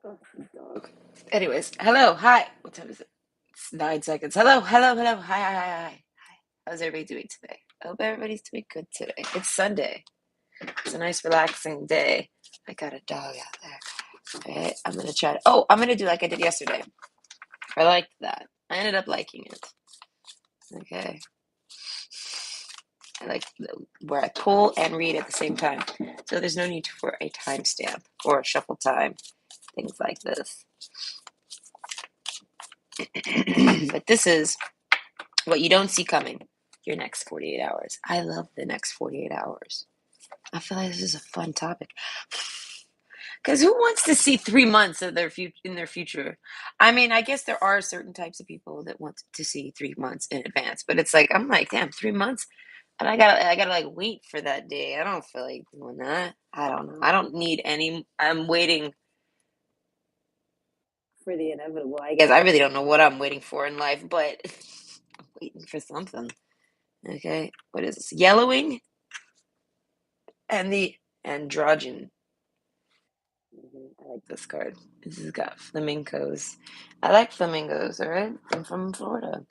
Oh, dog. Anyways, hello, hi. What time is it? It's 9 seconds. Hello, hello, hello. Hi, hi, hi, hi. How's everybody doing today? I hope everybody's doing good today. It's Sunday. It's a nice, relaxing day. I got a dog out there. All right, I'm gonna try. I'm gonna do like I did yesterday. I liked that. I ended up liking it. Okay. I like where I pull and read at the same time. So there's no need for a timestamp or a shuffle time, things like this. But this is what you don't see coming your next 48 hours. I love the next 48 hours. I feel like this is a fun topic. Because who wants to see 3 months of in their future? I mean, I guess there are certain types of people that want to see 3 months in advance, but it's like I'm like, damn, 3 months, and I gotta like wait for that day. I don't feel like doing that. I don't know. I don't need any. I'm waiting for the inevitable. I guess I really don't know what I'm waiting for in life, but I'm waiting for something. Okay, what is this? Yellowing and the androgen. I like this card. This has got flamingos. I like flamingos, all right? I'm from Florida.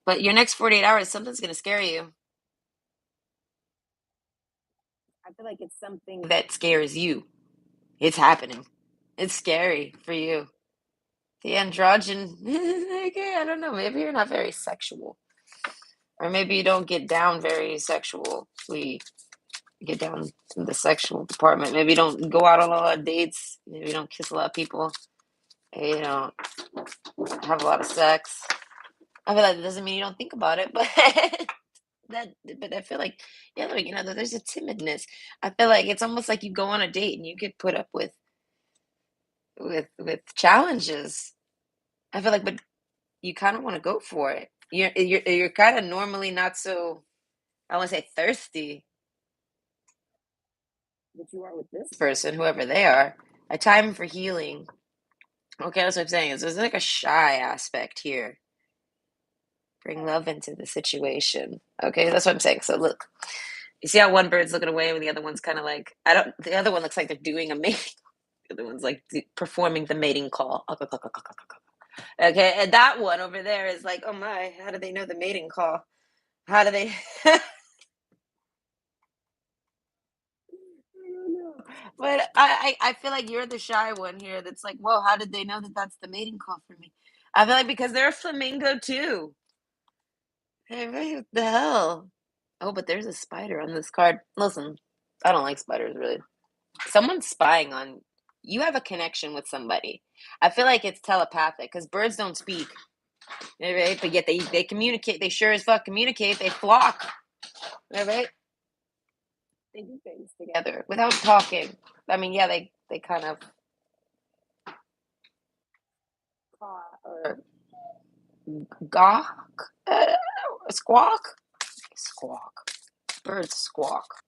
But your next 48 hours, something's going to scare you. I feel like it's something that scares you. It's happening. It's scary for you. The androgen, okay, I don't know. Maybe you're not very sexual. Or maybe you don't get down very sexually. Get down to the sexual department. Maybe you don't go out on a lot of dates. Maybe you don't kiss a lot of people. Maybe you don't have a lot of sex. I feel like that doesn't mean you don't think about it, but that but I feel like there's a timidness. I feel like it's almost like you go on a date and you get put up with challenges. I feel like, but you kind of want to go for it. You're kind of normally not so, I want to say, thirsty, but you are with this person, whoever they are. A time for healing. Okay, that's what I'm saying. Is there's like a shy aspect here. Bring love into the situation. Okay, that's what I'm saying. So look, you see how one bird's looking away and the other one's kind of like, I don't, the other one looks like they're doing a mating. The other one's like performing the mating call. Okay, and that one over there is like, oh my, how do they know the mating call? How do they? I don't know. But I feel like you're the shy one here that's like, whoa, how did they know that that's the mating call for me? I feel like because they're a flamingo too. Hey, what the hell? Oh, but there's a spider on this card. Listen, I don't like spiders really. Someone's spying on you. Have a connection with somebody. I feel like it's telepathic because birds don't speak, right? But yet they communicate. They sure as fuck communicate. They flock, right? They do things together without talking. I mean, yeah, they kind of or gawk, squawk, squawk. Birds squawk.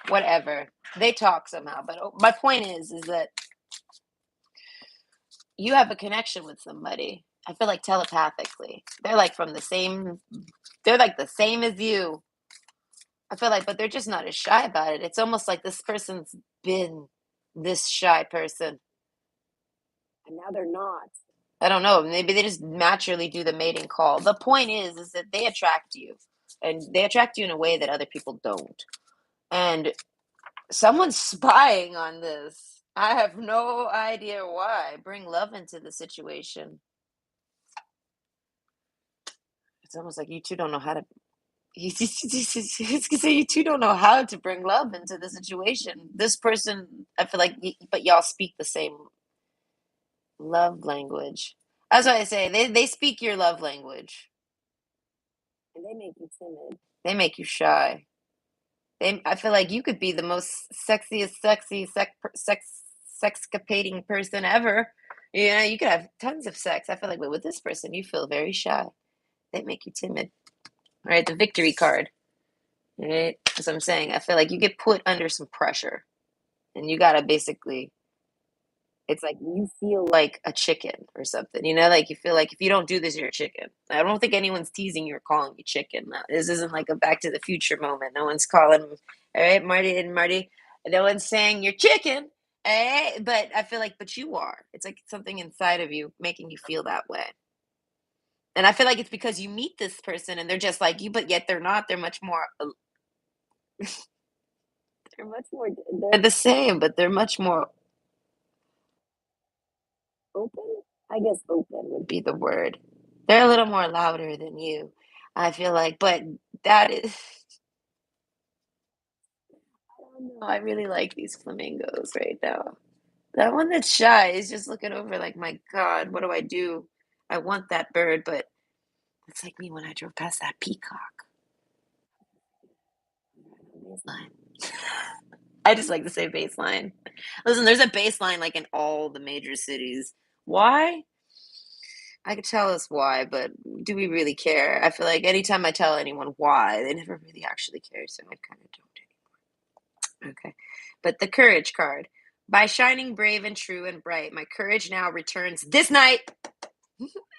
Whatever. They talk somehow. But my point is that you have a connection with somebody. I feel like telepathically. They're like from the same, they're like the same as you. I feel like, but they're just not as shy about it. It's almost like this person's been this shy person. And now they're not. I don't know. Maybe they just naturally do the mating call. The point is that they attract you. And they attract you in a way that other people don't. And someone's spying on this. I have no idea why. Bring love into the situation. It's almost like you two don't know how to. It's gonna say you two don't know how to bring love into the situation. This person, I feel like, but y'all speak the same love language. That's why I say they speak your love language, and they make you timid. They make you shy. I feel like you could be the most sexiest, sexcapating person ever. You know, you could have tons of sex. I feel like, but with this person, you feel very shy. They make you timid. All right, the victory card. Right? That's what I'm saying. I feel like you get put under some pressure, and you gotta basically. It's like you feel like a chicken or something. You know, like you feel like if you don't do this, you're a chicken. I don't think anyone's teasing you or calling you chicken. No, this isn't like a Back to the Future moment. No one's calling. All right, Marty and Marty. No one's saying you're chicken. But I feel like, but you are. It's like something inside of you making you feel that way. And I feel like it's because you meet this person and they're just like you, but yet they're not. They're much more. They're much more. They're the same, but they're much more open. I guess open would be the word. They're a little more louder than you. I feel like, but that is. I don't know. I really like these flamingos right now. That one that's shy is just looking over like, my God, what do I do? I want that bird, but it's like me when I drove past that peacock. Baseline. I just like to say baseline. Listen, there's a baseline like in all the major cities. Why? I could tell us why, but do we really care? I feel like anytime I tell anyone why, they never really actually care, so I kind of don't. Okay. But the courage card. By shining brave and true and bright, my courage now returns this night.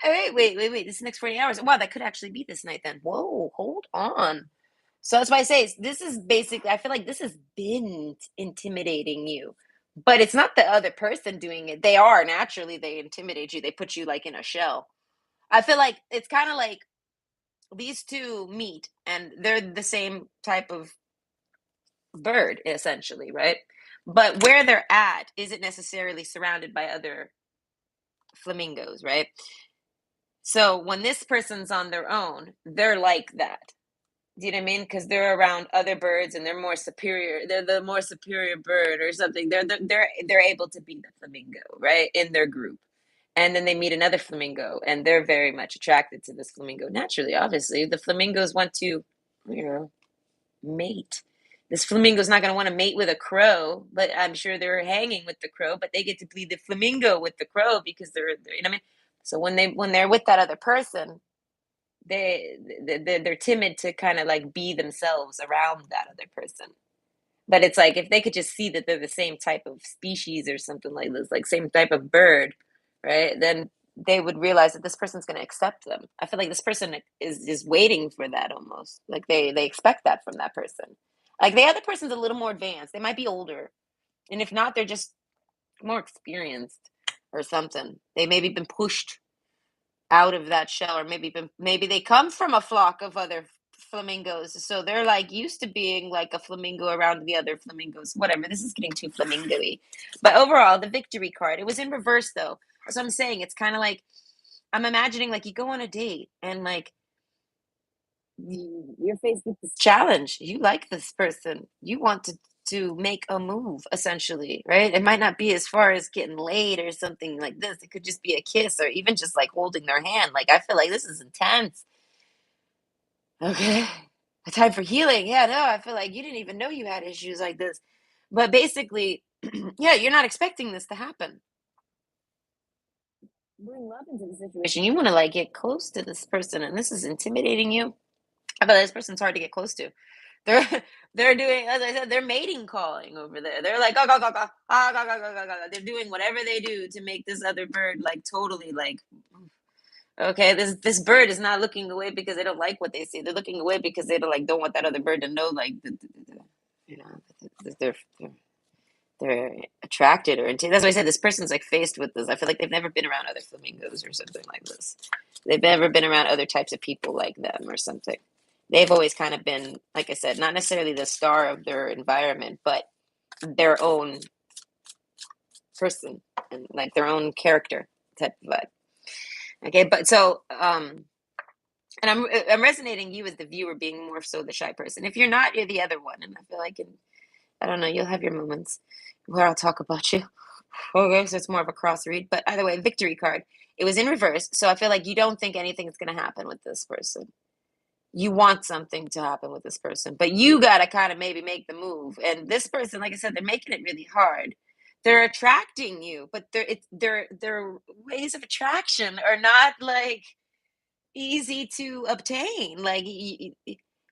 Wait. This is next 40 hours. Wow, that could actually be this night then. Whoa, hold on. So that's why I say this is basically, I feel like this has been intimidating you, but it's not the other person doing it. They are naturally, they intimidate you. They put you like in a shell. I feel like it's kind of like these two meet and they're the same type of bird, essentially, right? But where they're at isn't necessarily surrounded by other flamingos, right? So when this person's on their own, they're like that. Do you know what I mean? Because they're around other birds and they're more superior. They're the more superior bird or something. They're able to be the flamingo, right? In their group. And then they meet another flamingo and they're very much attracted to this flamingo. Naturally, obviously. The flamingos want to, you know, mate. This flamingo's not gonna want to mate with a crow, but I'm sure they're hanging with the crow, but they get to be the flamingo with the crow because they're you know what I mean? So when they're with that other person, they're timid to kind of like be themselves around that other person. But it's like if they could just see that they're the same type of species or something like this, like same type of bird, right? Then they would realize that this person's going to accept them. I feel like this person is waiting for that almost. Like they expect that from that person. Like the other person's a little more advanced. They might be older, and if not, they're just more experienced or something. They maybe been pushed out of that shell, or maybe they come from a flock of other flamingos, so they're like used to being like a flamingo around the other flamingos. Whatever, this is getting too flamingo-y. But overall, the victory card, it was in reverse though. So I'm saying it's kind of like I'm imagining like you go on a date and like you're faced with this challenge. You like this person. You want to make a move, essentially, right? It might not be as far as getting laid or something like this. It could just be a kiss or even just like holding their hand. Like I feel like this is intense. Okay. A time for healing. Yeah, no, I feel like you didn't even know you had issues like this. But basically, yeah, you're not expecting this to happen. Bring love into the situation. You want to like get close to this person, and this is intimidating you. I feel like this person's hard to get close to. They're they're doing, as I said, they're mating calling over there. They're like, go, go, go, go, ah, go, go, go, go, go. They're doing whatever they do to make this other bird like totally like, okay, this bird is not looking away because they don't like what they see. They're looking away because they don't want that other bird to know like you know they're they're attracted or into. That's why I said this person's like faced with this. I feel like they've never been around other flamingos or something like this. They've never been around other types of people like them or something. They've always kind of been, like I said, not necessarily the star of their environment, but their own person and like their own character type of vibe. Okay, but so and I'm resonating you as the viewer being more so the shy person. If you're not, you're the other one, and I feel like I don't know, you'll have your moments where I'll talk about you. Okay, so it's more of a cross read, but either way, victory card. It was in reverse, so I feel like you don't think anything's gonna happen with this person. You want something to happen with this person, but you gotta kind of maybe make the move. And this person, like I said, they're making it really hard. They're attracting you, but their ways of attraction are not like easy to obtain. Like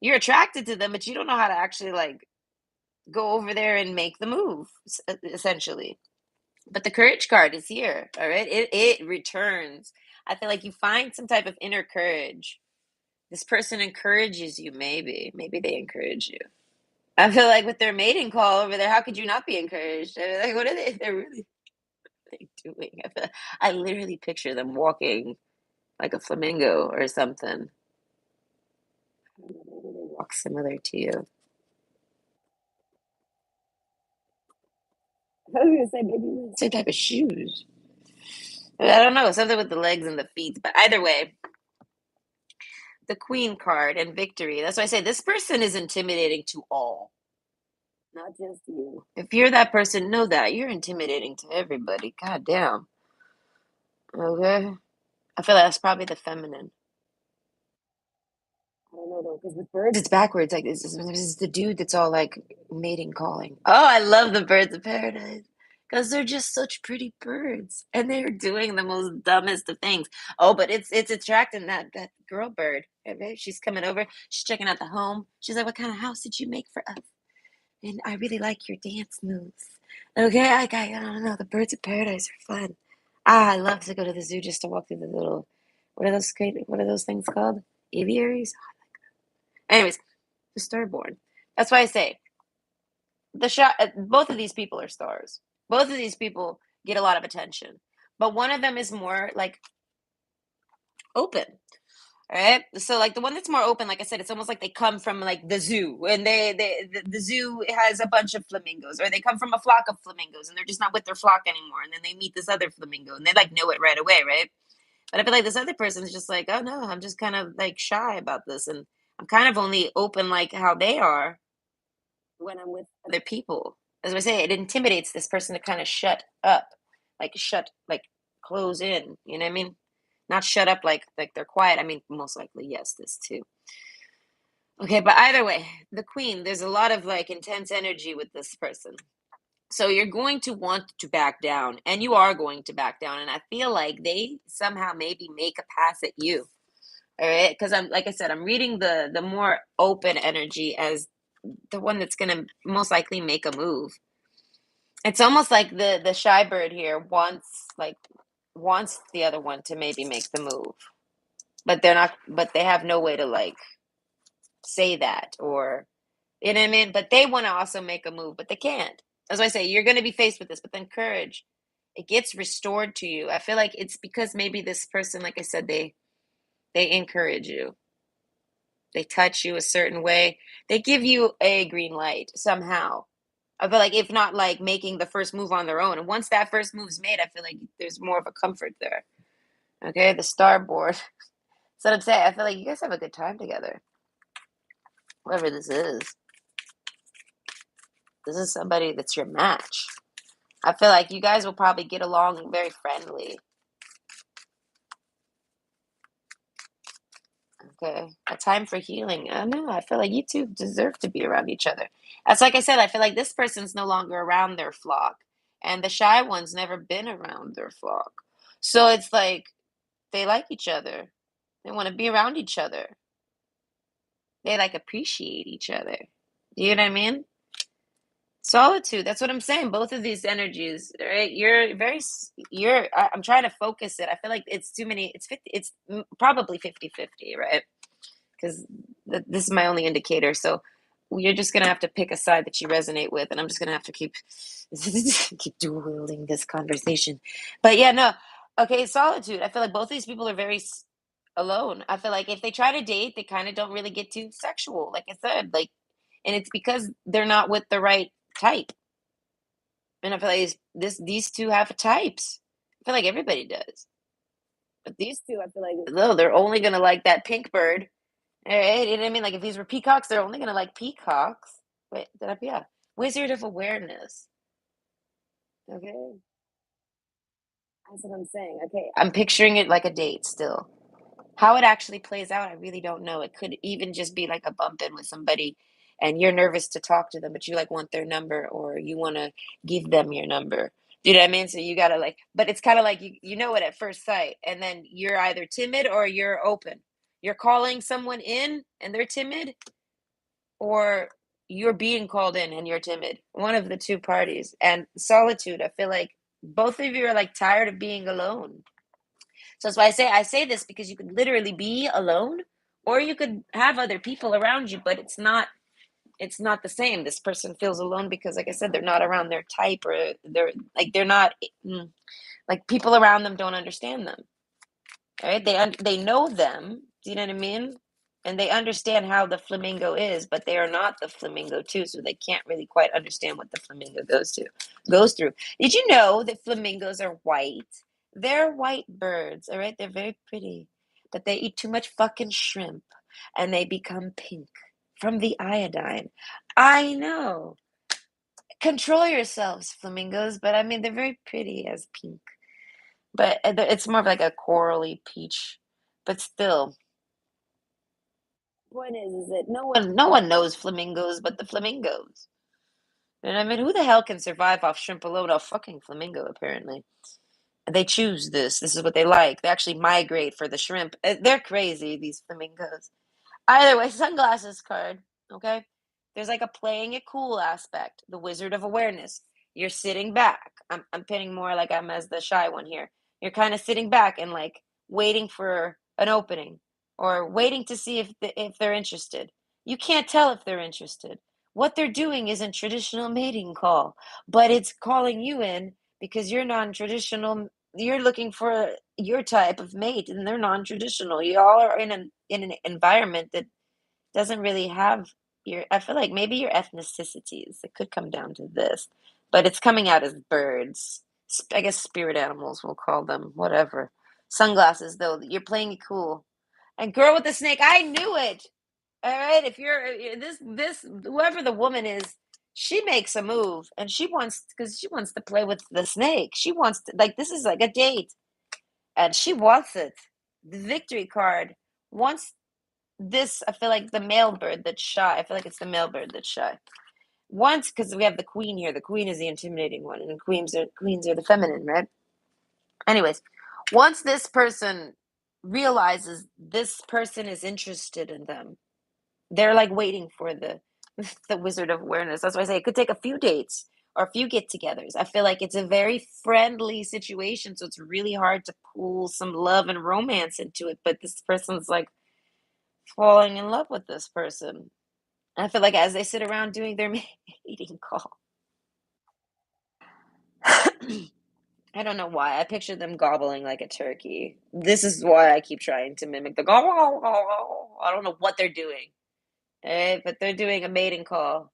you're attracted to them, but you don't know how to actually like go over there and make the move, essentially. But the courage card is here. All right, it returns. I feel like you find some type of inner courage. This person encourages you. Maybe they encourage you. I feel like with their mating call over there, how could you not be encouraged? Like, what are they? They're really like doing. I literally picture them walking like a flamingo or something. Maybe they walk similar to you. I was gonna say maybe same type of shoes. I don't know, something with the legs and the feet. But either way, the Queen card and victory. That's why I say this person is intimidating to all, not just you. If you're that person, know that you're intimidating to everybody. God damn. Okay. I feel like that's probably the feminine. I don't know though, because with birds, it's backwards. Like this is the dude that's all like mating calling. Oh, I love the birds of paradise because they're just such pretty birds, and they're doing the most dumbest of things. Oh, but it's attracting that girl bird. Okay? She's coming over. She's checking out the home. She's like, "What kind of house did you make for us?" And I really like your dance moves. Okay, I don't know. The birds of paradise are fun. Ah, I love to go to the zoo just to walk through the little. What are those things called? Aviaries. Anyways, the starborn. That's why I say the shot. Both of these people are stars. Both of these people get a lot of attention, but one of them is more like open. All right. So like the one that's more open, like I said, it's almost like they come from like the zoo, and the zoo has a bunch of flamingos, or they come from a flock of flamingos, and they're just not with their flock anymore, and then they meet this other flamingo, and they like know it right away, right? But I feel like this other person is just like, oh no, I'm just kind of like shy about this, and I'm kind of only open like how they are when I'm with other people. As I say, it intimidates this person to kind of shut up, like close in. You know what I mean? Not shut up like they're quiet. I mean, most likely yes, this too. Okay, but either way, the queen. There's a lot of like intense energy with this person. So you're going to want to back down, and you are going to back down. And I feel like they somehow maybe make a pass at you. All right, because I'm like I said, I'm reading the more open energy as the one that's gonna most likely make a move. It's almost like the shy bird here wants the other one to maybe make the move, but they're not. But they have no way to like say that or you know what I mean. But they want to also make a move, but they can't. As I say, you're going to be faced with this, but then courage, it gets restored to you. I feel like it's because maybe this person, like I said, they encourage you. They touch you a certain way. They give you a green light somehow. I feel like if not like making the first move on their own. And once that first move's made, I feel like there's more of a comfort there. Okay, the starboard. So I'm saying I feel like you guys have a good time together. Whoever this is. This is somebody that's your match. I feel like you guys will probably get along very friendly. Okay. A time for healing. I know. I feel like you two deserve to be around each other. That's like I said, I feel like this person's no longer around their flock. And the shy one's never been around their flock. So it's like they like each other. They want to be around each other. They like appreciate each other. You know what I mean? Solitude. That's what I'm saying. Both of these energies, right? You're very. I'm trying to focus it. I feel like it's too many. It's 50. It's probably 50-50, right? Because this is my only indicator. So you're just gonna have to pick a side that you resonate with, and I'm just gonna have to keep keep dual wielding this conversation. But yeah, no. Okay, solitude. I feel like both these people are very alone. I feel like if they try to date, they kind of don't really get too sexual. Like I said, like, and it's because they're not with the right type. And I feel like these two have types. I feel like everybody does. But these two, I feel like no, they're only gonna like that pink bird. Right? You know what I mean? Like if these were peacocks, they're only gonna like peacocks. Wait, did I? Yeah, Wizard of Awareness. Okay, that's what I'm saying. Okay, I'm picturing it like a date still. How it actually plays out, I really don't know. It could even just be like a bump in with somebody and you're nervous to talk to them, but you like want their number or you want to give them your number. Do you know what I mean? So you got to like, but it's kind of like you know it at first sight. And then you're either timid or you're open. You're calling someone in and they're timid, or you're being called in and you're timid. One of the two parties. And solitude, I feel like both of you are like tired of being alone. So that's why I say this because you could literally be alone or you could have other people around you, but it's not the same. This person feels alone because, like I said, they're not around their type, or they're not mm, like people around them don't understand them. Right? They know them. Do you know what I mean? And they understand how the flamingo is, but they are not the flamingo too, so they can't really quite understand what the flamingo goes through. Did you know that flamingos are white? They're white birds, all right? They're very pretty, but they eat too much fucking shrimp and they become pink from the iodine. I know. Control yourselves, flamingos, but I mean they're very pretty as pink. But it's more of like a corally peach. But still, point is that no one knows flamingos but the flamingos. And I mean, who the hell can survive off shrimp alone? A fucking flamingo, apparently. They choose this. This is what they like. They actually migrate for the shrimp. They're crazy, these flamingos. Either way, sunglasses card. Okay. There's like a playing it cool aspect. The Wizard of Awareness. You're sitting back. I'm pinning more like I'm as the shy one here. You're kind of sitting back and like waiting for an opening or waiting to see if they're interested. You can't tell if they're interested. What they're doing isn't traditional mating call, but it's calling you in because you're non-traditional. You're looking for your type of mate, and they're non-traditional. You all are in an environment that doesn't really have your. I feel like maybe your ethnicities. It could come down to this, but it's coming out as birds. I guess spirit animals, we'll call them. Whatever. Sunglasses, though. You're playing it cool. And girl with the snake, I knew it. All right, if you're this whoever the woman is, she makes a move, and she wants to play with the snake. She wants to, like, this is like a date, and she wants it. The victory card wants this. I feel like the male bird that's shy. I feel like it's the male bird that's shy. Once, because we have the queen here. The queen is the intimidating one, and queens are the feminine, right? Anyways, once this person realizes this person is interested in them, they're like waiting for the Wizard of Awareness. That's why I say it could take a few dates or a few get-togethers. I feel like it's a very friendly situation, so it's really hard to pull some love and romance into it. But this person's like falling in love with this person. I feel like as they sit around doing their mating call, I don't know why. I picture them gobbling like a turkey. This is why I keep trying to mimic the gobble, gobble, gobble. I don't know what they're doing, but they're doing a mating call.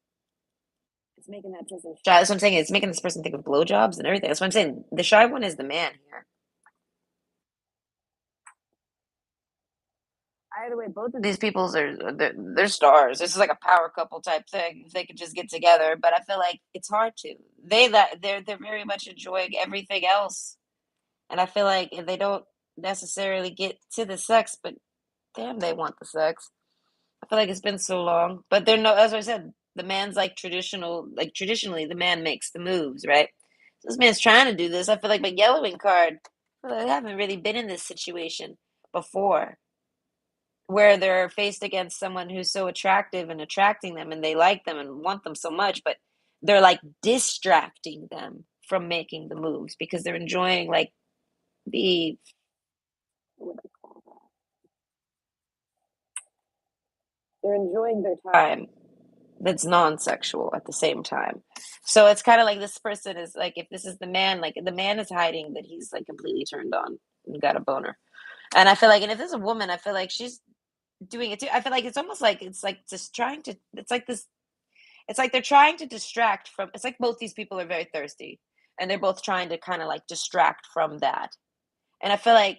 It's making that person shy. That's what I'm saying. It's making this person think of blowjobs and everything. That's what I'm saying. The shy one is the man here. Either way, both of these peoples they're stars. This is like a power couple type thing. If they could just get together, but I feel like it's hard to. They're very much enjoying everything else, and I feel like if they don't necessarily get to the sex, but damn, they want the sex. I feel like it's been so long, but they're no. As I said, the man's like traditional. Like traditionally, the man makes the moves, right? So this man's trying to do this. I feel like my yellowing card. I haven't really been in this situation before where they're faced against someone who's so attractive and attracting them and they like them and want them so much, but they're like distracting them from making the moves because they're enjoying like the what do I call that? They're enjoying their time that's non-sexual at the same time. So it's kind of like this person is like if this is the man, like the man is hiding that he's like completely turned on and got a boner. And I feel like and if there's a woman, I feel like she's doing it too. I feel like it's almost like it's like just trying to it's like this it's like they're trying to distract from it's like both these people are very thirsty and they're both trying to kind of like distract from that. And I feel like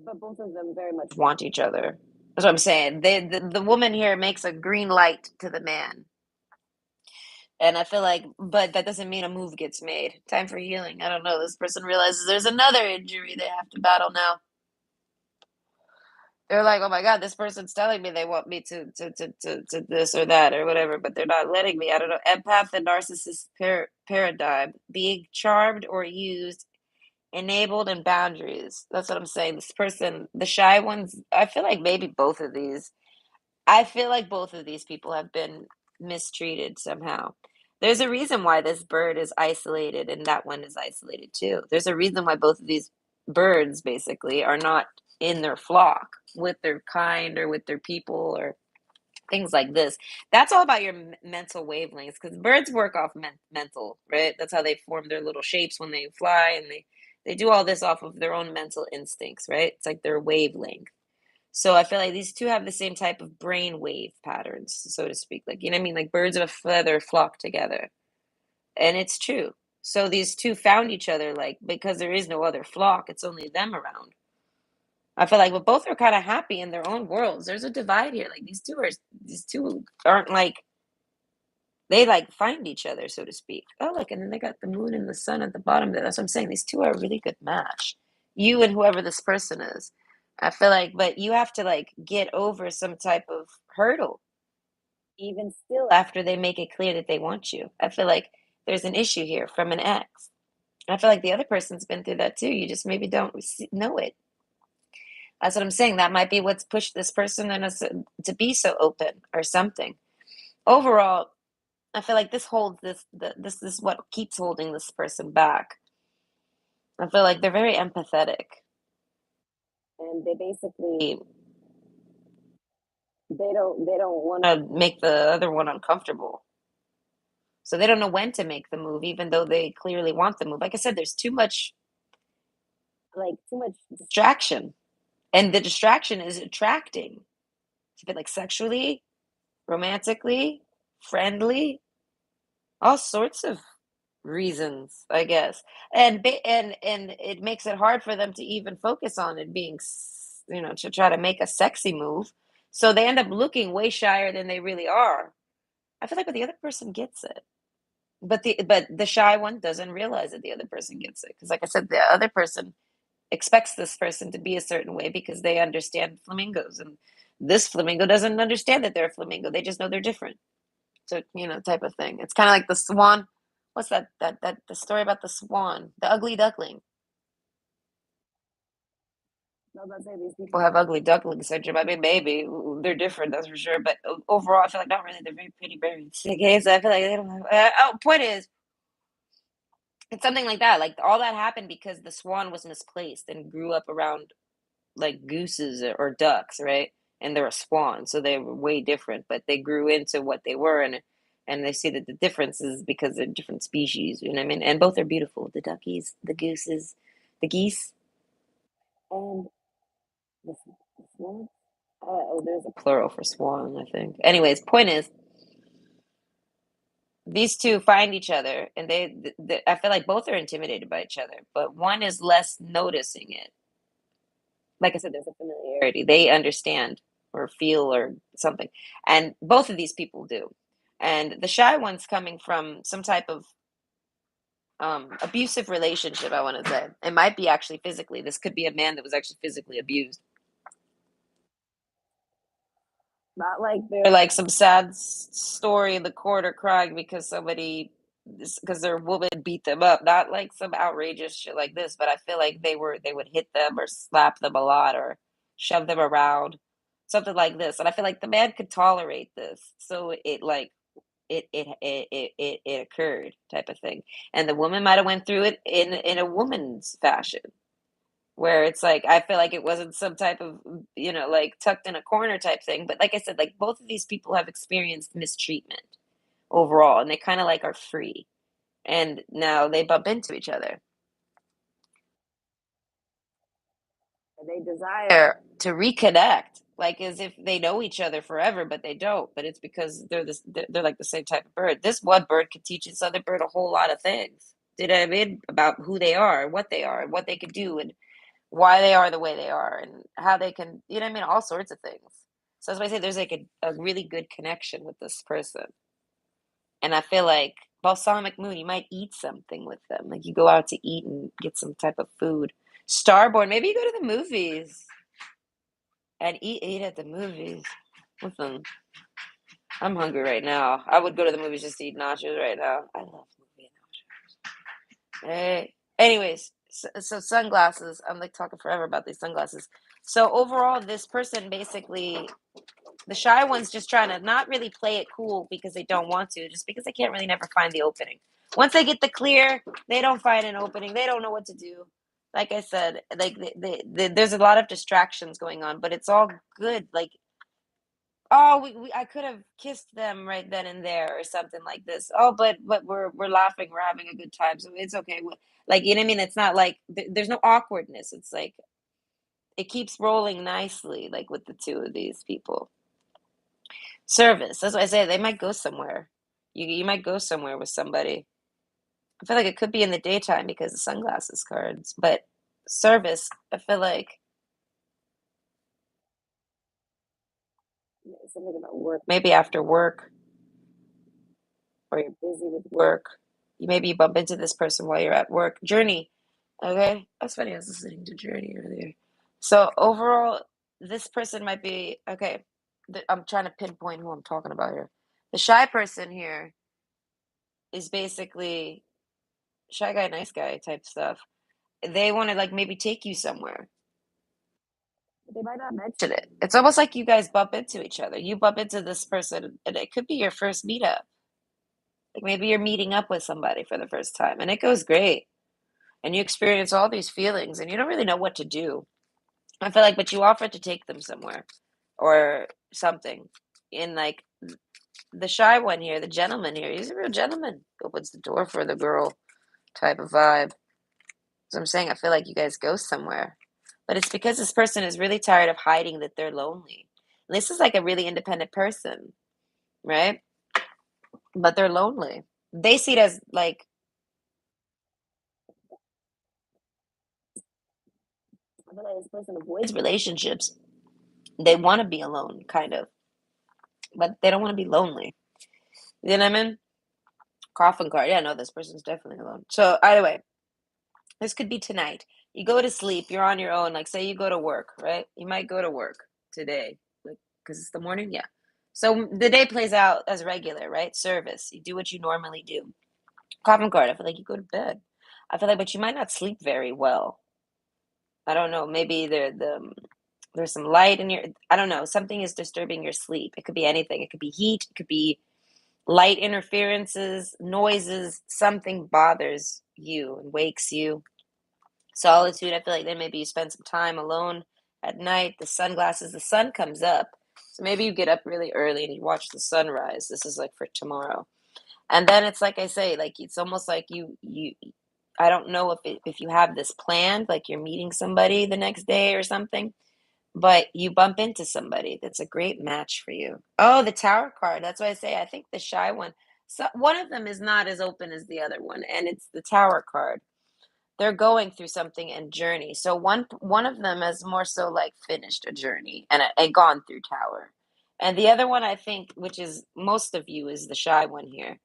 but both of them very much want each other. That's what I'm saying. The woman here makes a green light to the man. And I feel like, but that doesn't mean a move gets made. Time for healing. I don't know. This person realizes there's another injury they have to battle now. They're like, oh my God, this person's telling me they want me to this or that or whatever, but they're not letting me. I don't know. Empath and narcissist paradigm, being charmed or used, enabled, and boundaries. That's what I'm saying. This person, the shy ones, I feel like maybe both of these. I feel like both of these people have been mistreated somehow. There's a reason why this bird is isolated and that one is isolated too. There's a reason why both of these birds basically are not in their flock with their kind or with their people or things like this. That's all about your mental wavelengths because birds work off mental, right? That's how they form their little shapes when they fly, and they do all this off of their own mental instincts, right? It's like their wavelength. So I feel like these two have the same type of brain wave patterns, so to speak. Like, you know what I mean? Like birds of a feather flock together. And it's true. So these two found each other, like, because there is no other flock, it's only them around. I feel like, but both are kind of happy in their own worlds. There's a divide here. Like these two aren't like they like find each other, so to speak. Oh, look, and then they got the moon and the sun at the bottom there. That's what I'm saying. These two are a really good match. You and whoever this person is. I feel like, but you have to like get over some type of hurdle, even still after they make it clear that they want you. I feel like there's an issue here from an ex. I feel like the other person's been through that too. You just maybe don't know it. That's what I'm saying. That might be what's pushed this person and us to be so open or something. Overall, I feel like this holds this is what keeps holding this person back. I feel like they're very empathetic, and they basically they don't want to make the other one uncomfortable. So they don't know when to make the move, even though they clearly want the move. Like I said, there's too much distraction, and the distraction is attracting. If it like sexually, romantically, friendly, all sorts of reasons, I guess. And it makes it hard for them to even focus on it being, to try to make a sexy move. So they end up looking way shyer than they really are. I feel like, but the other person gets it. But the shy one doesn't realize that the other person gets it because, like I said, the other person expects this person to be a certain way because they understand flamingos, and this flamingo doesn't understand that they're a flamingo. They just know they're different. So, type of thing. It's kind of like the swan. What's that the story about the swan, the ugly duckling? I was about to say these people have ugly duckling syndrome. I mean, maybe they're different, that's for sure. But overall, I feel like not really. They're very pretty birds. Okay, so I feel like they don't have. Point is, it's something like that. Like all that happened because the swan was misplaced and grew up around like gooses or ducks, right? And they're a swan, so they were way different. But they grew into what they were, and they see that the difference is because they're different species. You know what I mean? And both are beautiful. The duckies, the gooses, the geese, and the swan. Oh, there's a plural for swan, I think. Anyways, point is, these two find each other, and I feel like both are intimidated by each other, but one is less noticing it. Like I said, there's a familiarity. They understand or feel or something. And both of these people do. And the shy one's coming from some type of abusive relationship, I want to say. It might be actually physically. This could be a man that was actually physically abused. Not like they're like some sad story in the corner crying because because their woman beat them up. Not like some outrageous shit like this, but I feel like they would hit them or slap them a lot or shove them around, something like this. And I feel like the man could tolerate this, so it like it occurred type of thing. And the woman might have went through it in a woman's fashion where it's like I feel like it wasn't some type of like tucked in a corner type thing. But like I said, like both of these people have experienced mistreatment overall, and they kind of like are free, and now they bump into each other. They desire to reconnect, like as if they know each other forever, but they don't. But it's because they're like the same type of bird. This one bird could teach this other bird a whole lot of things. Did I mean about who they are, what they could do, and why they are the way they are and how they can, what I mean, all sorts of things. So that's why I say there's like a really good connection with this person. And I feel like balsamic moon, you might eat something with them. Like you go out to eat and get some type of food. Starborn, maybe you go to the movies and eat at the movies. Listen, I'm hungry right now. I would go to the movies just to eat nachos right now. I love movie nachos. Hey. Anyways, so sunglasses. I'm like talking forever about these sunglasses. So overall, this person basically, the shy one's just trying to not really play it cool because they don't want to, just because they can't really never find the opening. Once they get the clear, they don't find an opening. They don't know what to do. Like I said, like there's a lot of distractions going on, but it's all good. Like oh, I could have kissed them right then and there or something like this. Oh, but we're laughing, we're having a good time, so it's okay. Like, you know what I mean? It's not like there's no awkwardness. It's like it keeps rolling nicely, like with the two of these people. Service. That's what I say. They might go somewhere. You might go somewhere with somebody. I feel like it could be in the daytime because of sunglasses cards, but service, I feel like something about work. Maybe after work, or you're busy with work. You maybe bump into this person while you're at work. Journey. Okay. That's funny. I was listening to Journey earlier. So overall, this person might be okay. I'm trying to pinpoint who I'm talking about here. The shy person here is basically shy guy, nice guy type stuff. They want to like maybe take you somewhere. They might not mention it. It's almost like you guys bump into each other. You bump into this person, and it could be your first meetup. Like maybe you're meeting up with somebody for the first time, and it goes great. And you experience all these feelings, and you don't really know what to do. I feel like, but you offer to take them somewhere or something. In like the shy one here, the gentleman here, he's a real gentleman. Opens the door for the girl type of vibe. So I'm saying I feel like you guys go somewhere. But it's because this person is really tired of hiding that they're lonely. And this is like a really independent person, right? But they're lonely. They see it as like I feel like this person avoids relationships. They want to be alone, kind of, but they don't want to be lonely. You know what I mean? Coffin card. Yeah, no, this person's definitely alone. So anyway, this could be tonight. You go to sleep. You're on your own. Like, say you go to work, right? You might go to work today, like, because it's the morning. Yeah. So the day plays out as regular, right? Service. You do what you normally do. Coffin card. I feel like you go to bed. I feel like, but you might not sleep very well. I don't know. Maybe there's some light in your. I don't know. Something is disturbing your sleep. It could be anything. It could be heat. It could be light interferences, noises. Something bothers you and wakes you. Solitude, I feel like then maybe you spend some time alone at night. The sunglasses, the sun comes up. So maybe you get up really early and you watch the sunrise. This is like for tomorrow. And then it's like I say, like it's almost like you I don't know if you have this planned, like you're meeting somebody the next day or something, but you bump into somebody that's a great match for you. Oh, the tower card. That's why I say I think the shy one. So one of them is not as open as the other one, and it's the tower card. They're going through something and journey. So one of them has more so like finished a journey and gone through tower. And the other one I think, which is most of you, is the shy one here.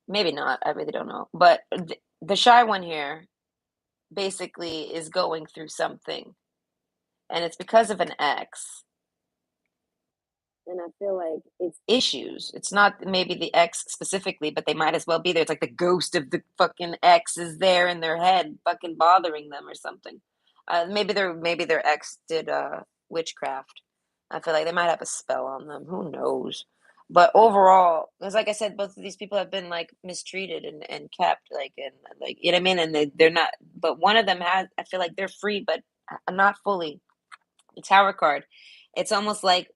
Maybe not, I really don't know. But the shy one here basically is going through something. And it's because of an ex. And I feel like it's issues. It's not maybe the ex specifically, but they might as well be there. It's like the ghost of the fucking ex is there in their head, fucking bothering them or something. Maybe their ex did witchcraft. I feel like they might have a spell on them. Who knows? But overall, because like I said, both of these people have been like mistreated and kept like and like you know what I mean. And they're not. But one of them has. I feel like they're free, but not fully. The Tower card. It's almost like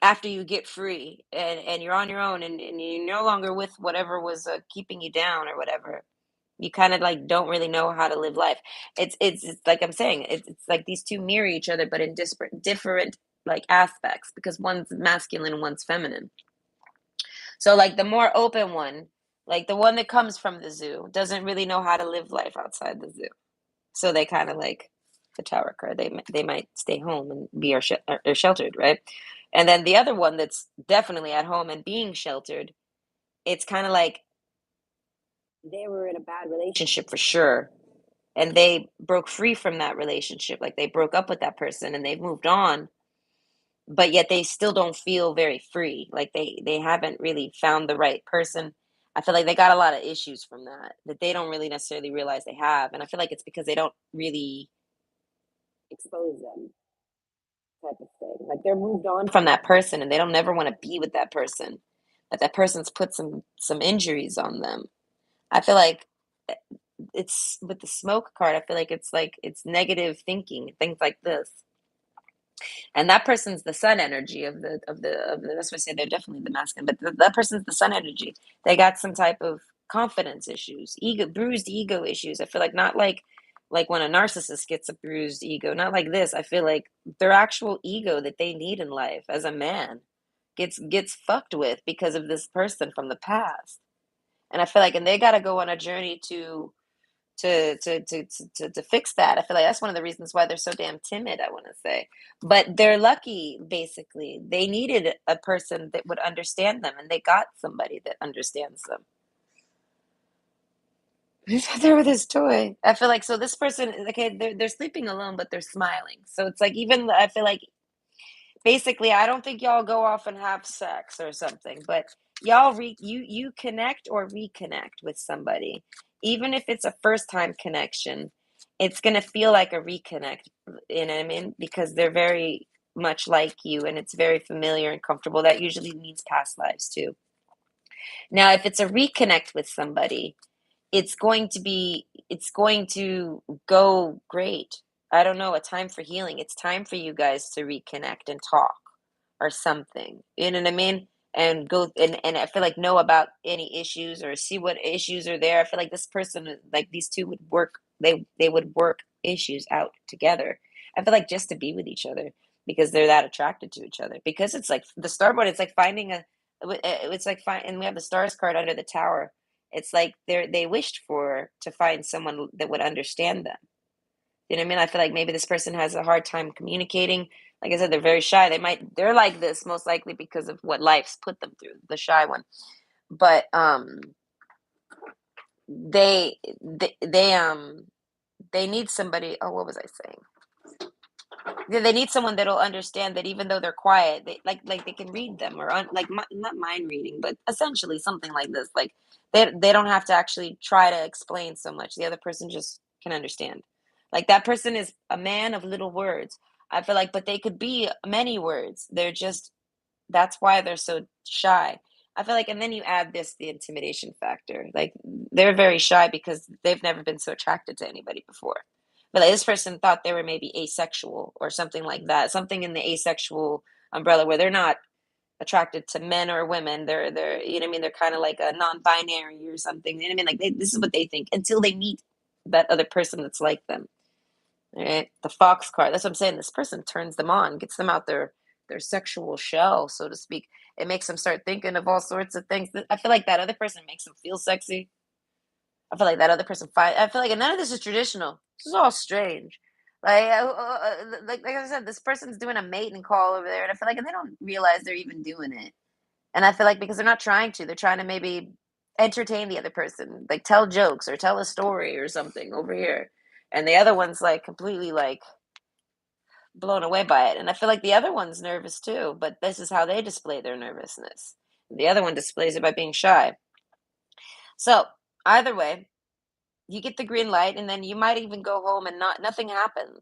after you get free and you're on your own and you're no longer with whatever was keeping you down or whatever, you kind of like don't really know how to live life. It's like I'm saying, it's like these two mirror each other but in different like aspects because one's masculine and one's feminine. So like the more open one, like the one that comes from the zoo, doesn't really know how to live life outside the zoo. So they kind of like the tower card. They might stay home and be or sheltered, right? And then the other one that's definitely at home and being sheltered, it's kind of like they were in a bad relationship for sure, and they broke free from that relationship. Like they broke up with that person and they've moved on, but yet they still don't feel very free. Like they haven't really found the right person. I feel like they got a lot of issues from that they don't really necessarily realize they have, and I feel like it's because they don't really expose them type of thing. Like they're moved on from that person and they don't never want to be with that person. But that person's put some injuries on them. I feel like eh, it's with the smoke card, I feel like it's negative thinking, things like this. And that person's the sun energy that's why I say they're definitely the masculine, but that person's the sun energy. They got some type of confidence issues, ego, bruised ego issues. I feel like not like when a narcissist gets a bruised ego, not like this. I feel like their actual ego that they need in life as a man gets fucked with because of this person from the past. And I feel like, and they got to go on a journey to fix that. I feel like that's one of the reasons why they're so damn timid, I want to say. But they're lucky, basically. They needed a person that would understand them, and they got somebody that understands them. He's out there with his toy. I feel like, so this person, okay, they're sleeping alone, but they're smiling. So it's like, even I feel like, basically, I don't think y'all go off and have sex or something, but you connect or reconnect with somebody. Even if it's a first time connection, it's gonna feel like a reconnect, you know what I mean? Because they're very much like you and it's very familiar and comfortable. That usually means past lives too. Now, if it's a reconnect with somebody, it's going to go great. I don't know, a time for healing. It's time for you guys to reconnect and talk or something. You know what I mean? And go and I feel like know about any issues or see what issues are there. I feel like this person, like these two would work, they would work issues out together. I feel like just to be with each other because they're that attracted to each other. Because it's like the starboard, it's like finding a it's like find and we have the stars card under the tower. It's like they wished for to find someone that would understand them. You know what I mean? I feel like maybe this person has a hard time communicating. Like I said, they're very shy. They're like this most likely because of what life's put them through, the shy one. But they need somebody. Oh, what was I saying? Yeah, they need someone that'll understand that even though they're quiet, they they can read them or not mind reading, but essentially something like this. Like they don't have to actually try to explain so much. The other person just can understand. Like that person is a man of little words. I feel like, but they could be many words. They're just that's why they're so shy. I feel like, and then you add the intimidation factor. Like they're very shy because they've never been so attracted to anybody before. But like, this person thought they were maybe asexual or something like that. Something in the asexual umbrella where they're not attracted to men or women. They're you know what I mean. They're kind of like a non-binary or something. You know what I mean? Like this is what they think until they meet that other person that's like them. Right? The fox card. That's what I'm saying. This person turns them on, gets them out their sexual shell, so to speak. It makes them start thinking of all sorts of things. I feel like that other person makes them feel sexy. I feel like that other person fight. I feel like, and none of this is traditional. This is all strange. Like I said, this person's doing a mating call over there, and I feel like, and they don't realize they're even doing it. And I feel like because they're not trying to, they're trying to maybe entertain the other person, like tell jokes or tell a story or something over here. And the other one's like completely like blown away by it. And I feel like the other one's nervous too, but this is how they display their nervousness. The other one displays it by being shy. So either way, you get the green light, and then you might even go home and nothing happens.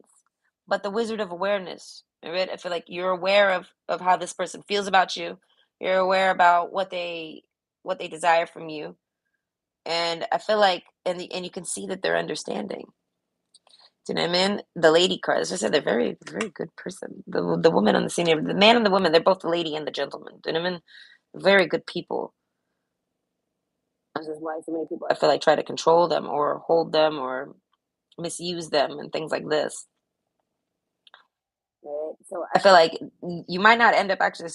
But the wizard of awareness, right? I feel like you're aware of how this person feels about you. You're aware about what they desire from you. And I feel like and you can see that they're understanding. Do you know what I mean? The lady card, as I said, they're very, very good person. The woman on the scene, the man and the woman, they're both the lady and the gentleman. Do you know what I mean? Very good people. This is why so many people I feel like try to control them or hold them or misuse them and things like this. Right? So I feel like you might not end up actually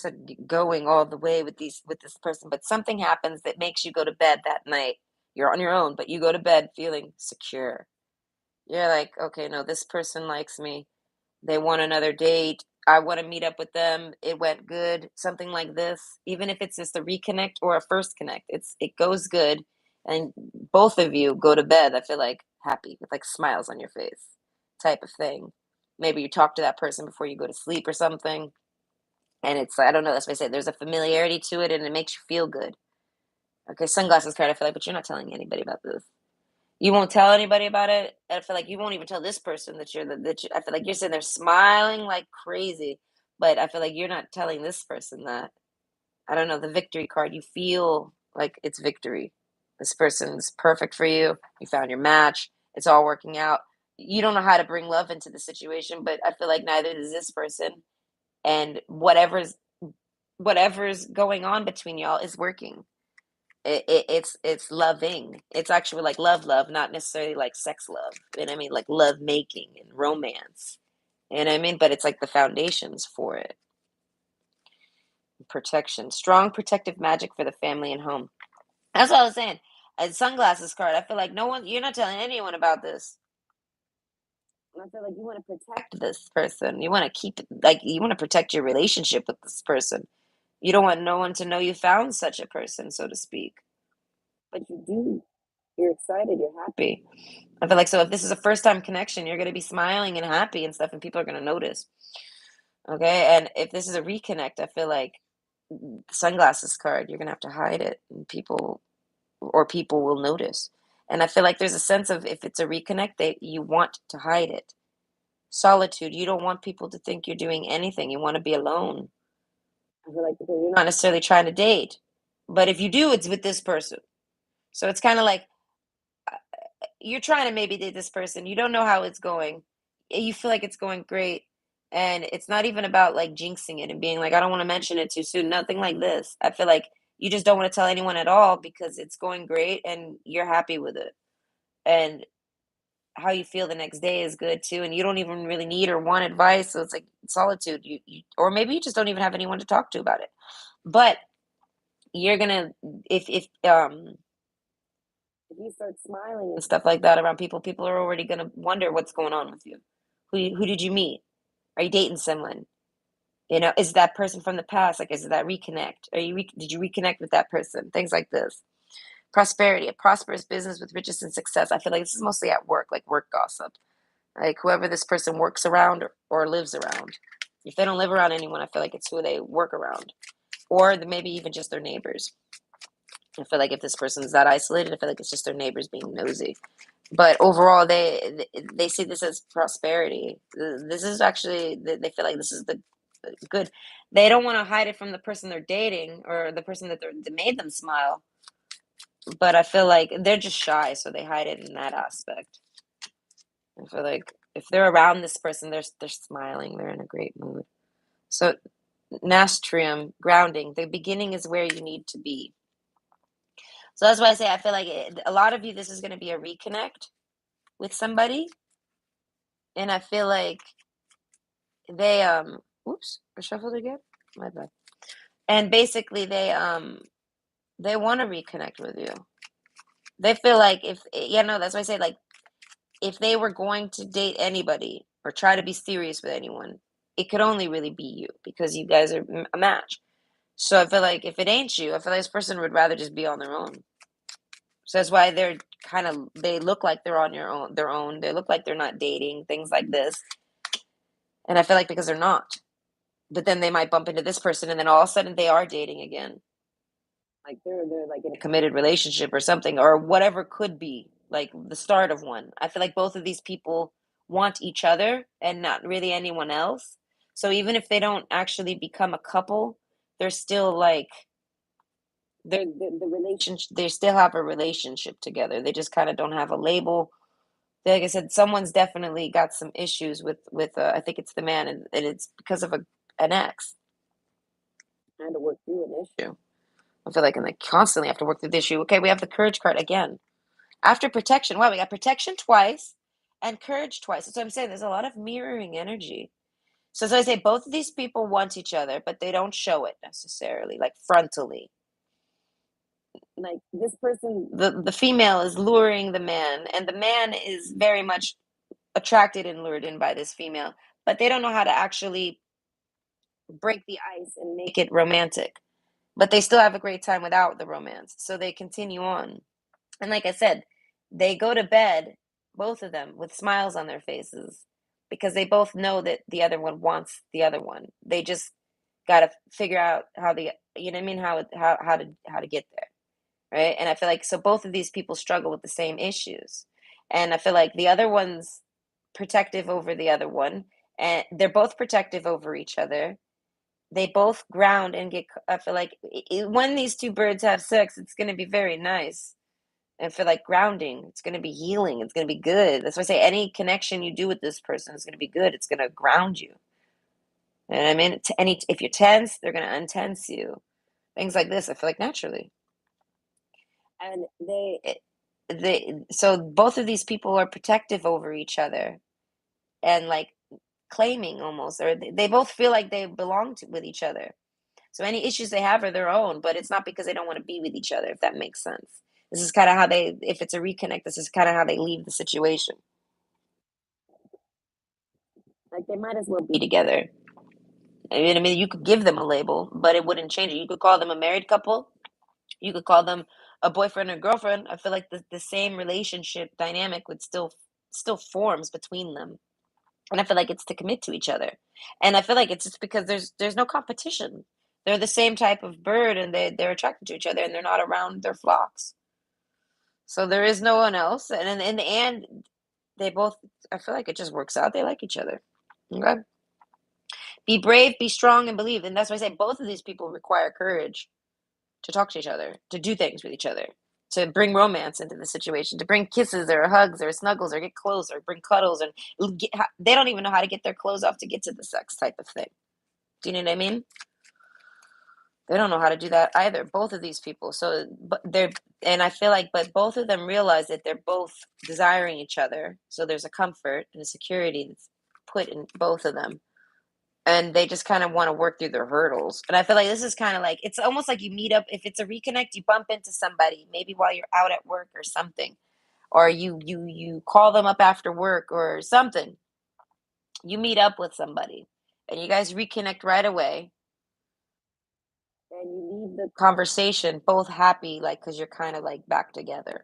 going all the way with these with this person, but something happens that makes you go to bed that night. You're on your own, but you go to bed feeling secure. You're like, okay, no, this person likes me. They want another date. I want to meet up with them. It went good. Something like this. Even if it's just a reconnect or a first connect, it goes good, and both of you go to bed. I feel like happy with like smiles on your face, type of thing. Maybe you talk to that person before you go to sleep or something, and it's I don't know. That's what I say. There's a familiarity to it, and it makes you feel good. Okay, sunglasses card. I feel like, but you're not telling anybody about this. You won't tell anybody about it. I feel like you won't even tell this person that I feel like you're sitting there smiling like crazy, but I feel like you're not telling this person that. I don't know, the victory card, you feel like it's victory. This person's perfect for you. You found your match. It's all working out. You don't know how to bring love into the situation, but I feel like neither does this person. and whatever's going on between y'all is working. It's loving. It's actually like love, not necessarily like sex love. You know what I mean? Like love making and romance. You know what I mean? But it's like the foundations for it. Protection, strong protective magic for the family and home. That's what I was saying. A sunglasses card. I feel like no one. You're not telling anyone about this. I feel like you want to protect this person. You want to keep it, like you want to protect your relationship with this person. You don't want no one to know you found such a person, so to speak. But you do. You're excited. You're happy. I feel like so if this is a first time connection, you're gonna be smiling and happy and stuff, and people are gonna notice. Okay, and if this is a reconnect, I feel like sunglasses card, you're gonna have to hide it, and people will notice. And I feel like there's a sense of if it's a reconnect, that you want to hide it. Solitude, you don't want people to think you're doing anything. You want to be alone. I feel like because you're not necessarily trying to date, but if you do, it's with this person. So it's kind of like you're trying to maybe date this person. You don't know how it's going. You feel like it's going great. And it's not even about like jinxing it and being like, I don't want to mention it too soon. Nothing like this. I feel like you just don't want to tell anyone at all because it's going great and you're happy with it. And how you feel the next day is good too. And you don't even really need or want advice. So it's like solitude. Or maybe you just don't even have anyone to talk to about it. But you're gonna if you start smiling and stuff like that around people, people are already gonna wonder what's going on with you. Who did you meet? Are you dating someone? You know, is that person from the past? Like, is that reconnect? Did you reconnect with that person? Things like this. Prosperity, a prosperous business with riches and success. I feel like this is mostly at work, like work gossip. Like whoever this person works around or lives around. If they don't live around anyone, I feel like it's who they work around, or maybe even just their neighbors. I feel like if this person's that isolated, I feel like it's just their neighbors being nosy. But overall, they see this as prosperity. This is actually they feel like this is the good. They don't want to hide it from the person they're dating or the person that made them smile. But I feel like they're just shy, so they hide it in that aspect. I feel like if they're around this person, they're smiling. They're in a great mood. So nastrium grounding. The beginning is where you need to be. So that's why I say I feel like a lot of you, this is going to be a reconnect with somebody, and I feel like they oops, I shuffled again. My bad. And basically they want to reconnect with you. They feel like if yeah, no, that's why I say like if they were going to date anybody or try to be serious with anyone, it could only really be you because you guys are a match. So I feel like if it ain't you, I feel like this person would rather just be on their own. So that's why they're kind of they look like they're on their own. They look like they're not dating, things like this. And I feel like because they're not. But then they might bump into this person and then all of a sudden they are dating again. Like they're like in a committed relationship or something or whatever could be like the start of one. I feel like both of these people want each other and not really anyone else. So even if they don't actually become a couple, they're still like the relationship they still have a relationship together. They just kind of don't have a label. Like I said, someone's definitely got some issues with I think it's the man and it's because of an ex trying to work through an issue. I feel like and they constantly have to work through the issue. Okay, we have the courage card again. After protection, wow, we got protection twice and courage twice. So I'm saying there's a lot of mirroring energy. So as I say, both of these people want each other, but they don't show it necessarily, like frontally. Like this person, the female is luring the man, and the man is very much attracted and lured in by this female, but they don't know how to actually break the ice and make it romantic. But they still have a great time without the romance, so they continue on. And like I said, they go to bed, both of them, with smiles on their faces because they both know that the other one wants the other one. They just got to figure out how the you know what I mean how to get there, right? And I feel like so both of these people struggle with the same issues, and I feel like the other one's protective over the other one, and they're both protective over each other. They both ground and get. I feel like when these two birds have sex, it's going to be very nice and for like grounding. It's going to be healing. It's going to be good. That's why I say any connection you do with this person is going to be good. It's going to ground you. And I mean, any if you're tense, they're gonna untense you. Things like this, I feel like naturally. And so both of these people are protective over each other and like claiming almost, or they both feel like they belong with each other. So any issues they have are their own, but it's not because they don't want to be with each other, if that makes sense. This is kind of how they, if it's a reconnect, this is kind of how they leave the situation. Like they might as well be together. I mean, you could give them a label, but it wouldn't change it. You could call them a married couple. You could call them a boyfriend and girlfriend. I feel like the same relationship dynamic would still forms between them. And I feel like it's to commit to each other. And I feel like it's just because there's no competition. They're the same type of bird and they're attracted to each other and they're not around their flocks. So there is no one else. And in the end, they both, I feel like it just works out. They like each other. Okay. Be brave, be strong, and believe. And that's why I say both of these people require courage to talk to each other, to do things with each other, to bring romance into the situation, to bring kisses or hugs or snuggles or get close or bring cuddles. And they don't even know how to get their clothes off to get to the sex type of thing. Do you know what I mean? They don't know how to do that either. Both of these people. So, but they're, and I feel like, but both of them realize that they're both desiring each other. So there's a comfort and a security that's put in both of them. And they just kind of want to work through their hurdles. And I feel like this is kind of like, it's almost like you meet up. If it's a reconnect, you bump into somebody, maybe while you're out at work or something, or you call them up after work or something. You meet up with somebody and you guys reconnect right away and you leave the conversation both happy, like, because you're kind of like back together.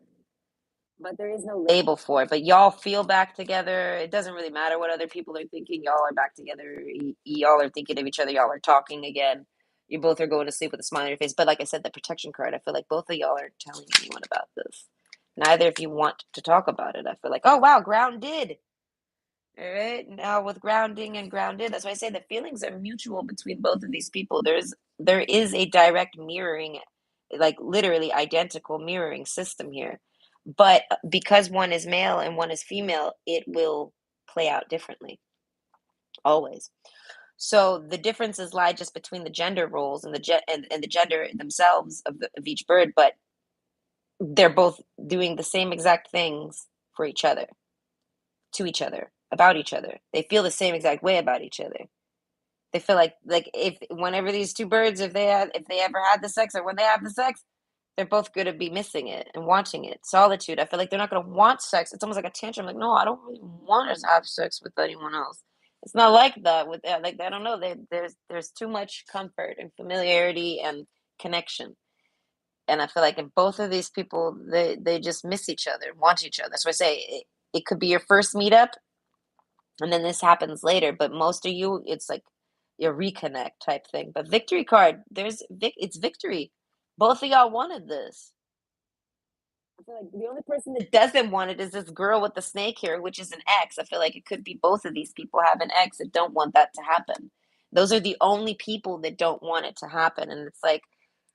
But there is no label for it. But y'all feel back together. It doesn't really matter what other people are thinking. Y'all are back together. Y'all are thinking of each other. Y'all are talking again. You both are going to sleep with a smile on your face. But like I said, the protection card, I feel like both of y'all aren't telling anyone about this. Neither if you want to talk about it. I feel like, oh wow, grounded. All right. Now with grounding and grounded, that's why I say the feelings are mutual between both of these people. There is a direct mirroring, like literally identical mirroring system here. But because one is male and one is female, it will play out differently, always. So the differences lie just between the gender roles and and the gender themselves of each bird, but they're both doing the same exact things for each other, to each other, about each other. They feel the same exact way about each other. They feel like if whenever these two birds, if they ever had the sex or when they have the sex, they're both gonna be missing it and wanting it. Solitude. I feel like they're not gonna want sex. It's almost like a tantrum. Like, no, I don't really want to have sex with anyone else. It's not like that with like I don't know. There's too much comfort and familiarity and connection. And I feel like if both of these people they just miss each other, want each other. So I say it could be your first meetup and then this happens later, but most of you, it's like your reconnect type thing. But victory card, it's victory. Both of y'all wanted this. I feel like the only person that doesn't want it is this girl with the snake hair, which is an ex. I feel like it could be both of these people have an ex that don't want that to happen. Those are the only people that don't want it to happen. And it's like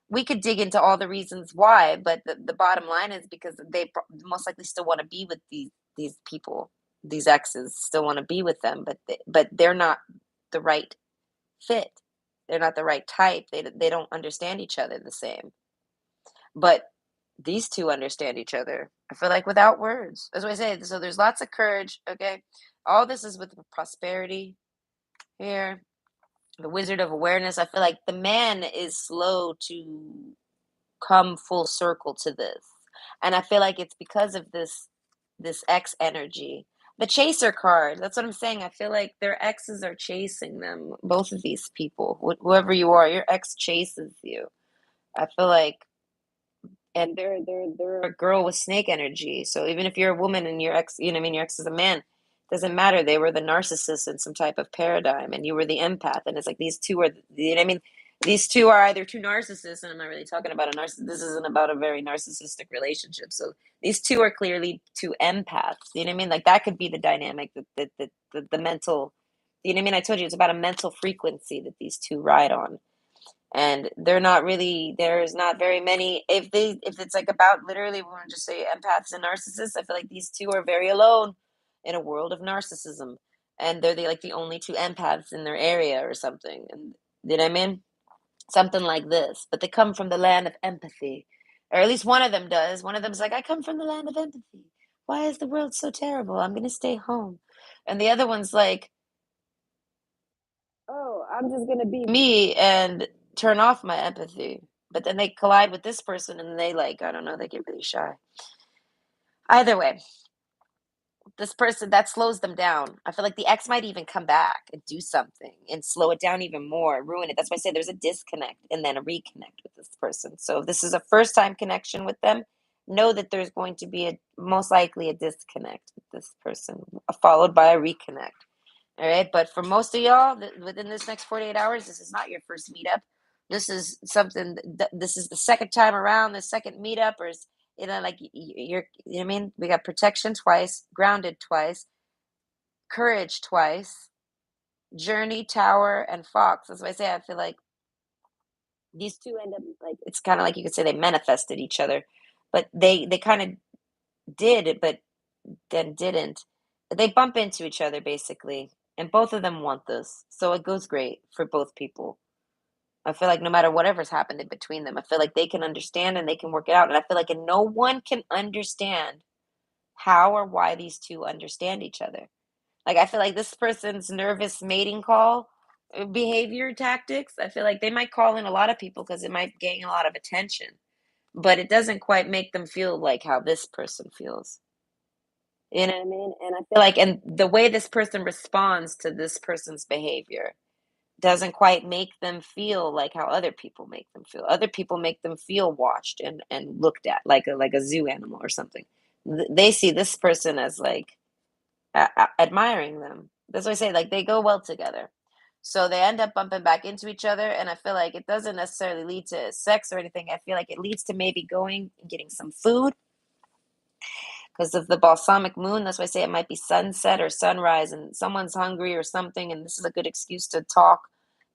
we could dig into all the reasons why, but the bottom line is because they most likely still want to be with these people, these exes still want to be with them, but they're not the right fit. They're not the right type. They don't understand each other the same. But these two understand each other. I feel like without words. That's what I say. So there's lots of courage. Okay, all this is with prosperity here. The Wizard of Awareness. I feel like the man is slow to come full circle to this. And I feel like it's because of this ex energy. The chaser card, that's what I'm saying. I feel like their exes are chasing them. Both of these people, whoever you are, your ex chases you. I feel like and they're a girl with snake energy. So even if you're a woman and your ex, you know, what I mean, your ex is a man, doesn't matter. They were the narcissist in some type of paradigm, and you were the empath. And it's like these two are, you know, what I mean, these two are either two narcissists, and I'm not really talking about a narcissist. This isn't about a very narcissistic relationship. So these two are clearly two empaths. You know what I mean? Like that could be the dynamic the mental. You know what I mean? I told you it's about a mental frequency that these two ride on and they're not really there's not very many if it's like about literally we want to just say empaths and narcissists. I feel like these two are very alone in a world of narcissism and they're like the only two empaths in their area or something. And you know what I mean? Something like this. But they come from the land of empathy. Or at least one of them does. One of them's like, I come from the land of empathy. Why is the world so terrible? I'm gonna stay home. And the other one's like, oh, I'm just gonna be me and turn off my empathy. But then they collide with this person and they like, I don't know, they get really shy. Either way, this person that slows them down. I feel like the ex might even come back and do something and slow it down even more, ruin it. That's why I say there's a disconnect and then a reconnect with this person. So if this is a first time connection with them, know that there's going to be a most likely a disconnect with this person, followed by a reconnect. All right. But for most of y'all, within this next 48 hours, this is not your first meetup. This is something, this is the second time around, the second meetup, or, like you're, you know what I mean? We got protection twice, grounded twice, courage twice, journey, tower, and fox. That's why I say I feel like these two end up like, it's kind of like you could say they manifested each other, but they kind of did it, but then didn't. They bump into each other basically, and both of them want this. So it goes great for both people. I feel like no matter whatever's happened in between them, I feel like they can understand and they can work it out. And I feel like no one can understand how or why these two understand each other. Like I feel like this person's nervous mating call behavior tactics, I feel like they might call in a lot of people because it might gain a lot of attention, but it doesn't quite make them feel like how this person feels. You know what I mean? And I feel like, and the way this person responds to this person's behavior doesn't quite make them feel like how other people make them feel. Other people make them feel watched and looked at like a zoo animal or something. They see this person as like admiring them. That's why I say like they go well together. So they end up bumping back into each other, and I feel like it doesn't necessarily lead to sex or anything. I feel like it leads to maybe going and getting some food because of the balsamic moon. That's why I say it might be sunset or sunrise, and someone's hungry or something, and this is a good excuse to talk.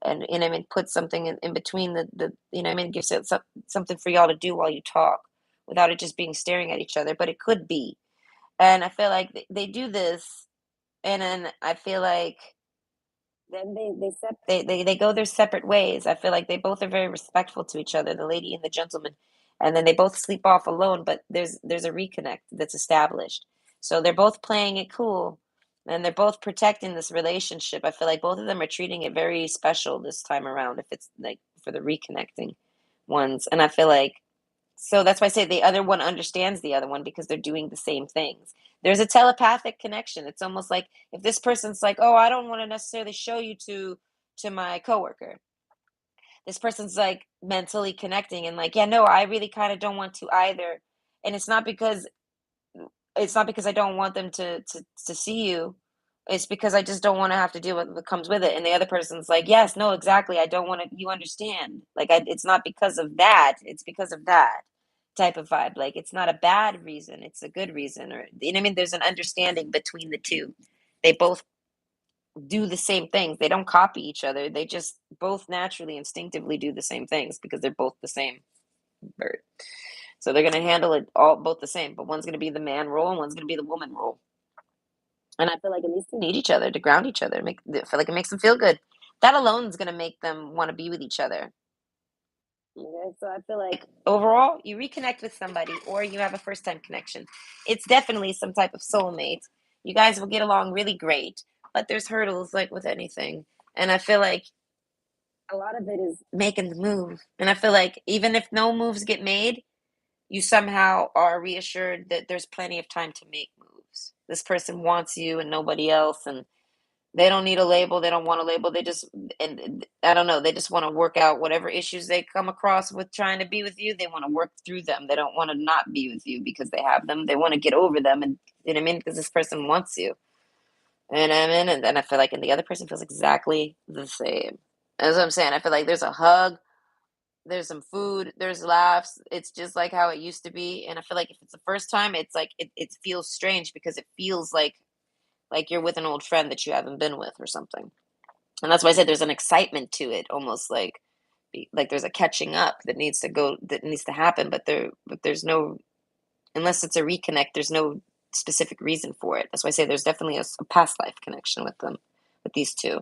And you know, what I mean, put something in between the you know, what I mean, gives it something for y'all to do while you talk, without it just being staring at each other. But it could be, and I feel like they do this, and then I feel like then they go their separate ways. I feel like they both are very respectful to each other, the lady and the gentleman, and then they both sleep off alone. But there's a reconnect that's established. So they're both playing it cool, and they're both protecting this relationship. I feel like both of them are treating it very special this time around. If it's like for the reconnecting ones, and I feel like so that's why I say the other one understands the other one because they're doing the same things. There's a telepathic connection. It's almost like if this person's like, "Oh, I don't want to necessarily show you to my coworker." This person's like mentally connecting and like, "Yeah, no, I really kind of don't want to either." And it's not because I don't want them to see you. It's because I just don't want to have to deal with what comes with it. And the other person's like, yes, no, exactly. I don't want to. You understand? Like, it's not because of that. It's because of that type of vibe. Like, it's not a bad reason. It's a good reason, or you know what I mean. There's an understanding between the two. They both do the same things. They don't copy each other. They just both naturally, instinctively do the same things because they're both the same bird. So they're going to handle it all both the same, but one's going to be the man role and one's going to be the woman role. And I feel like these two need each other to ground each other. I feel like it makes them feel good. That alone is going to make them want to be with each other. Okay, so I feel like overall, you reconnect with somebody or you have a first time connection. It's definitely some type of soulmate. You guys will get along really great, but there's hurdles like with anything. And I feel like a lot of it is making the move. And I feel like even if no moves get made, you somehow are reassured that there's plenty of time to make moves. This person wants you and nobody else, and they don't need a label. They don't want a label. They just, and I don't know, they just want to work out whatever issues they come across with trying to be with you. They want to work through them. They don't want to not be with you because they have them. They want to get over them, and you know what I mean? Because this person wants you. And I'm in, and then I feel like, and the other person feels exactly the same. As I'm saying, I feel like there's a hug, there's some food, there's laughs. It's just like how it used to be. And I feel like if it's the first time, it's like it feels strange because it feels like you're with an old friend that you haven't been with or something. And that's why I said there's an excitement to it, almost like there's a catching up that needs to happen, but there's no, unless it's a reconnect, there's no specific reason for it. That's why I say there's definitely a past life connection with them, with these two.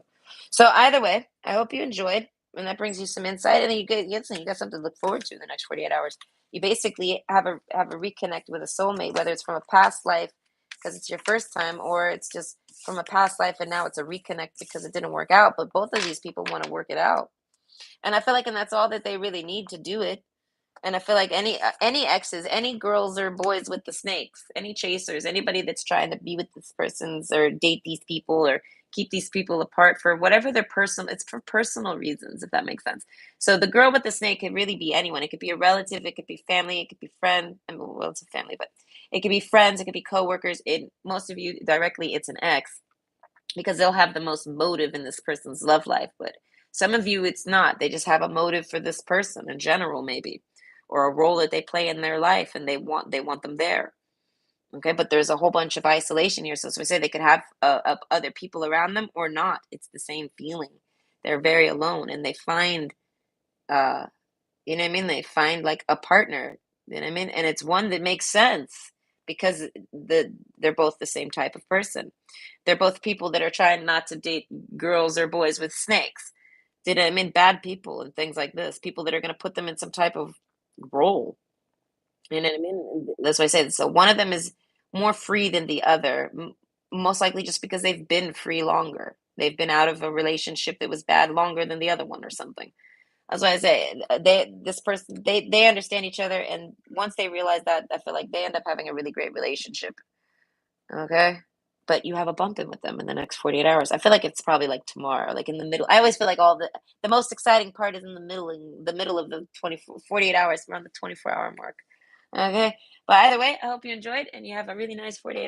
So either way, I hope you enjoyed, and that brings you some insight, and then you got something to look forward to in the next 48 hours. You basically have a reconnect with a soulmate, whether it's from a past life because it's your first time, or it's just from a past life and now it's a reconnect because it didn't work out. But both of these people want to work it out, and I feel like, and that's all that they really need to do it. And I feel like any exes, any girls or boys with the snakes, any chasers, anybody that's trying to be with this person's or date these people or keep these people apart for whatever their personal, it's for personal reasons, if that makes sense. So the girl with the snake could really be anyone. It could be a relative, it could be family, it could be friend. I mean, well, it's a family, but it could be friends, it could be coworkers. It most of you directly, it's an ex because they'll have the most motive in this person's love life. But some of you, it's not. They just have a motive for this person in general, maybe, or a role that they play in their life, and they want them there. Okay, but there's a whole bunch of isolation here. So we say they could have other people around them or not. It's the same feeling. They're very alone, and they find, uh, you know what I mean? They find like a partner. You know what I mean? And it's one that makes sense because they're both the same type of person. They're both people that are trying not to date girls or boys with snakes. Did I mean bad people and things like this? People that are going to put them in some type of role. You know what I mean? That's what I said. So one of them is more free than the other, most likely just because they've been free longer. They've been out of a relationship that was bad longer than the other one or something. That's why I say they understand each other, and once they realize that, I feel like they end up having a really great relationship. Okay. But you have a bump in with them in the next 48 hours. I feel like it's probably like tomorrow, like in the middle. I always feel like all the most exciting part is in the middle of the 48 hours, around the 24-hour mark. Okay. But either way, I hope you enjoyed and you have a really nice 48 hours.